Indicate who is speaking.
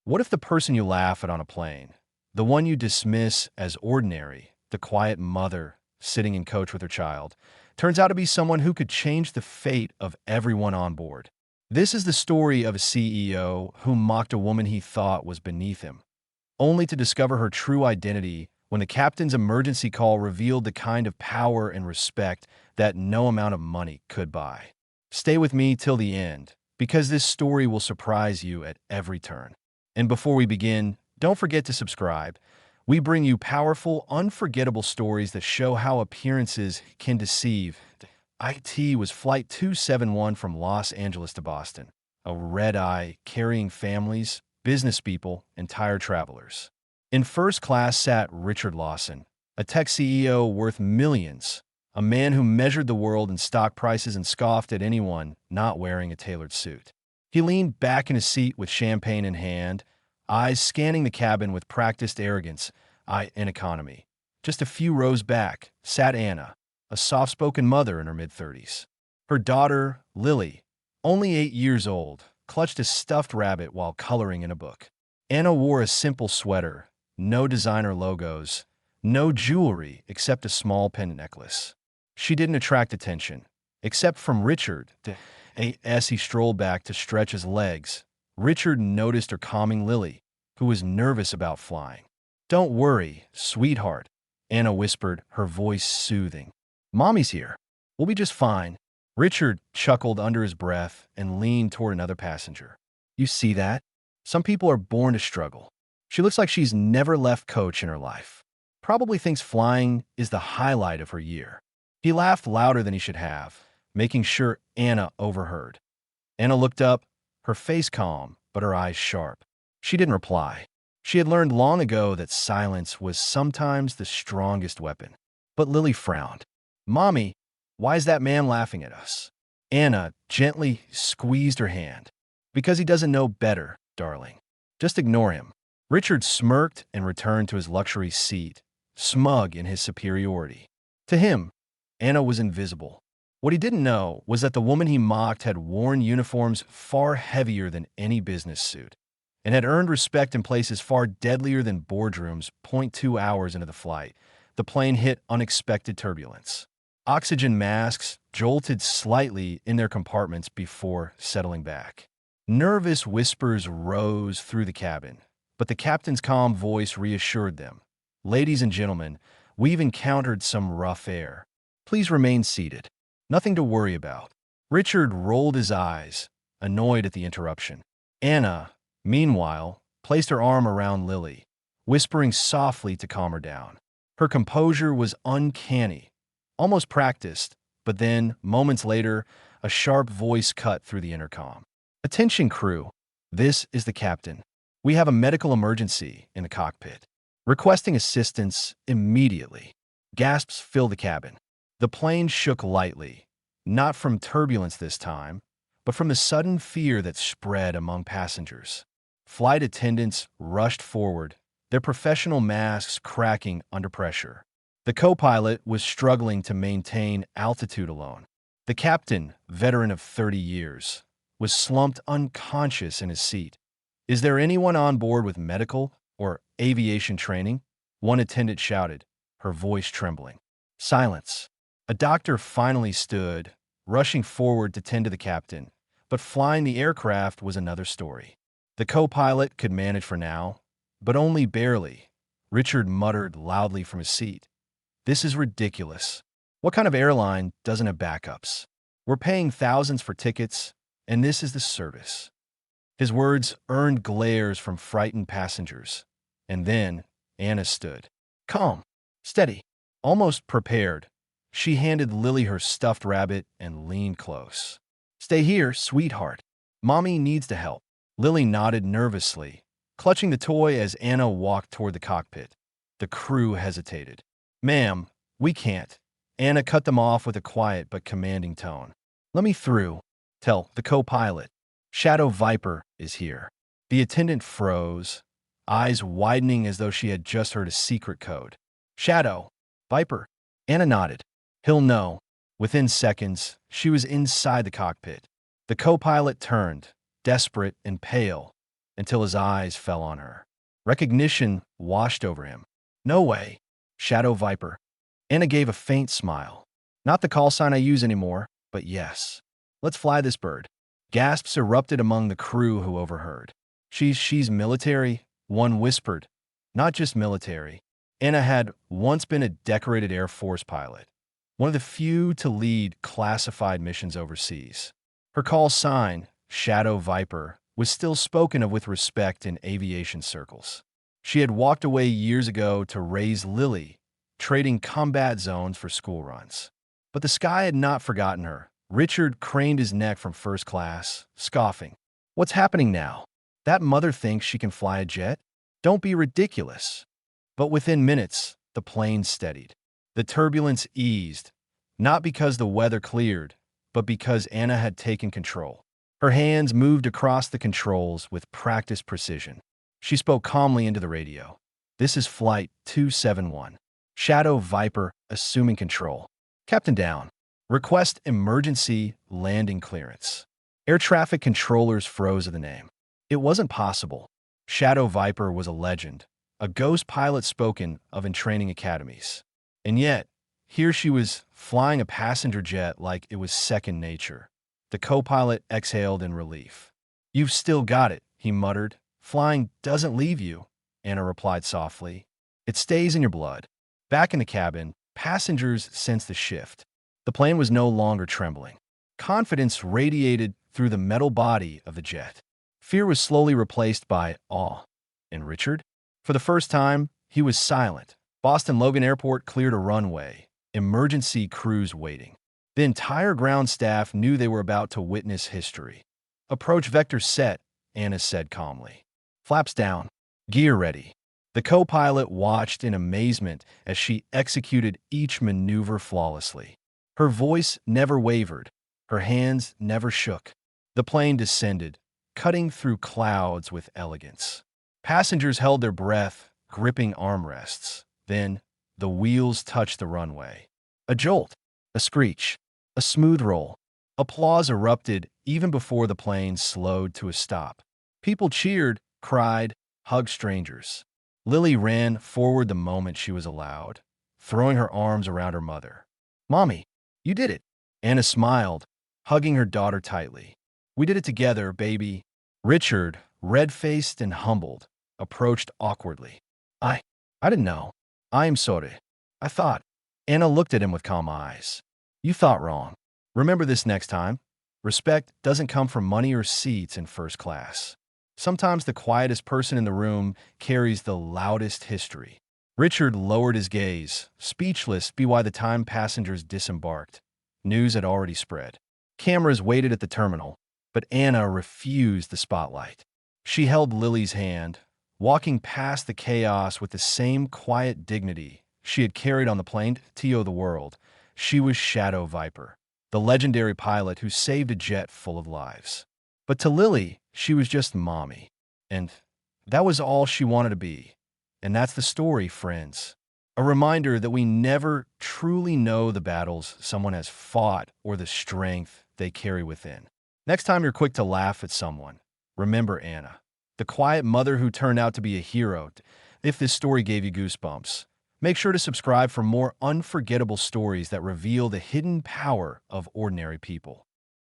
Speaker 1: What if the person you laugh at on a plane, the one you dismiss as ordinary, the quiet mother sitting in coach with her child, turns out to be someone who could change the fate of everyone on board? This is the story of a CEO who mocked a woman he thought was beneath him, only to discover her true identity when the captain's emergency call revealed the kind of power and respect that no amount of money could buy. Stay with me till the end, because this story will surprise you at every turn. And before we begin, don't forget to subscribe. We bring you powerful, unforgettable stories that show how appearances can deceive. IT was Flight 271 from Los Angeles to Boston, a red-eye carrying families, business people, and tired travelers. In first class sat Richard Lawson, a tech CEO worth millions, a man who measured the world in stock prices and scoffed at anyone not wearing a tailored suit. He leaned back in his seat with champagne in hand, eyes scanning the cabin with practiced arrogance and economy. Just a few rows back sat Anna, a soft-spoken mother in her mid-30s. Her daughter, Lily, only 8 years old, clutched a stuffed rabbit while coloring in a book. Anna wore a simple sweater, no designer logos, no jewelry except a small pendant necklace. She didn't attract attention, except from Richard. As he strolled back to stretch his legs, Richard noticed her calming Lily, who was nervous about flying. "Don't worry, sweetheart," Anna whispered, her voice soothing. "Mommy's here. We'll be just fine." Richard chuckled under his breath and leaned toward another passenger. "You see that? Some people are born to struggle. She looks like she's never left coach in her life. Probably thinks flying is the highlight of her year." He laughed louder than he should have, making sure Anna overheard. Anna looked up, her face calm, but her eyes sharp. She didn't reply. She had learned long ago that silence was sometimes the strongest weapon. But Lily frowned. "Mommy, why is that man laughing at us?" Anna gently squeezed her hand. "Because he doesn't know better, darling. Just ignore him." Richard smirked and returned to his luxury seat, smug in his superiority. To him, Anna was invisible. What he didn't know was that the woman he mocked had worn uniforms far heavier than any business suit, and had earned respect in places far deadlier than boardrooms. 0.2 hours into the flight, the plane hit unexpected turbulence. Oxygen masks jolted slightly in their compartments before settling back. Nervous whispers rose through the cabin, but the captain's calm voice reassured them. "Ladies and gentlemen, we've encountered some rough air. Please remain seated. Nothing to worry about." Richard rolled his eyes, annoyed at the interruption. Anna, meanwhile, placed her arm around Lily, whispering softly to calm her down. Her composure was uncanny, almost practiced, but then, moments later, a sharp voice cut through the intercom. "Attention, crew. This is the captain. We have a medical emergency in the cockpit. Requesting assistance immediately." Gasps filled the cabin. The plane shook lightly, not from turbulence this time, but from the sudden fear that spread among passengers. Flight attendants rushed forward, their professional masks cracking under pressure. The co-pilot was struggling to maintain altitude alone. The captain, veteran of 30 years, was slumped unconscious in his seat. "Is there anyone on board with medical or aviation training?" one attendant shouted, her voice trembling. Silence. A doctor finally stood, rushing forward to tend to the captain, but flying the aircraft was another story. The co-pilot could manage for now, but only barely. Richard muttered loudly from his seat. "This is ridiculous. What kind of airline doesn't have backups? We're paying thousands for tickets, and this is the service." His words earned glares from frightened passengers. And then Anna stood. Calm, steady, almost prepared. She handed Lily her stuffed rabbit and leaned close. "Stay here, sweetheart. Mommy needs to help." Lily nodded nervously, clutching the toy as Anna walked toward the cockpit. The crew hesitated. "Ma'am, we can't." Anna cut them off with a quiet but commanding tone. "Let me through. Tell the co-pilot. Shadow Viper is here." The attendant froze, eyes widening as though she had just heard a secret code. "Shadow Viper." Anna nodded. "He'll know." Within seconds, she was inside the cockpit. The co-pilot turned, desperate and pale, until his eyes fell on her. Recognition washed over him. "No way, Shadow Viper." Anna gave a faint smile. "Not the call sign I use anymore, but yes. Let's fly this bird." Gasps erupted among the crew who overheard. She's military," one whispered. "Not just military." Anna had once been a decorated Air Force pilot, one of the few to lead classified missions overseas. Her call sign, Shadow Viper, was still spoken of with respect in aviation circles. She had walked away years ago to raise Lily, trading combat zones for school runs. But the sky had not forgotten her. Richard craned his neck from first class, scoffing. "What's happening now? That mother thinks she can fly a jet? Don't be ridiculous." But within minutes, the plane steadied. The turbulence eased, not because the weather cleared, but because Anna had taken control. Her hands moved across the controls with practiced precision. She spoke calmly into the radio. "This is Flight 271. Shadow Viper assuming control. Captain down. Request emergency landing clearance." Air traffic controllers froze at the name. It wasn't possible. Shadow Viper was a legend, a ghost pilot spoken of in training academies. And yet, here she was flying a passenger jet like it was second nature. The co-pilot exhaled in relief. "You've still got it," he muttered. "Flying doesn't leave you," Anna replied softly. "It stays in your blood." Back in the cabin, passengers sensed the shift. The plane was no longer trembling. Confidence radiated through the metal body of the jet. Fear was slowly replaced by awe. And Richard? For the first time, he was silent. Boston Logan Airport cleared a runway. Emergency crews waiting. The entire ground staff knew they were about to witness history. "Approach vector set," Anna said calmly. "Flaps down. Gear ready." The co-pilot watched in amazement as she executed each maneuver flawlessly. Her voice never wavered. Her hands never shook. The plane descended, cutting through clouds with elegance. Passengers held their breath, gripping armrests. Then, the wheels touched the runway. A jolt, a screech, a smooth roll. Applause erupted even before the plane slowed to a stop. People cheered, cried, hugged strangers. Lily ran forward the moment she was allowed, throwing her arms around her mother. "Mommy, you did it." Anna smiled, hugging her daughter tightly. "We did it together, baby." Richard, red-faced and humbled, approached awkwardly. I didn't know. I am sorry. I thought." Anna looked at him with calm eyes. "You thought wrong. Remember this next time. Respect doesn't come from money or seats in first class. Sometimes the quietest person in the room carries the loudest history." Richard lowered his gaze, speechless by the time passengers disembarked. News had already spread. Cameras waited at the terminal, but Anna refused the spotlight. She held Lily's hand, walking past the chaos with the same quiet dignity she had carried on the plane to the world. She was Shadow Viper, the legendary pilot who saved a jet full of lives. But to Lily, she was just mommy. And that was all she wanted to be. And that's the story, friends. A reminder that we never truly know the battles someone has fought or the strength they carry within. Next time you're quick to laugh at someone, remember Anna, the quiet mother who turned out to be a hero. If this story gave you goosebumps, make sure to subscribe for more unforgettable stories that reveal the hidden power of ordinary people.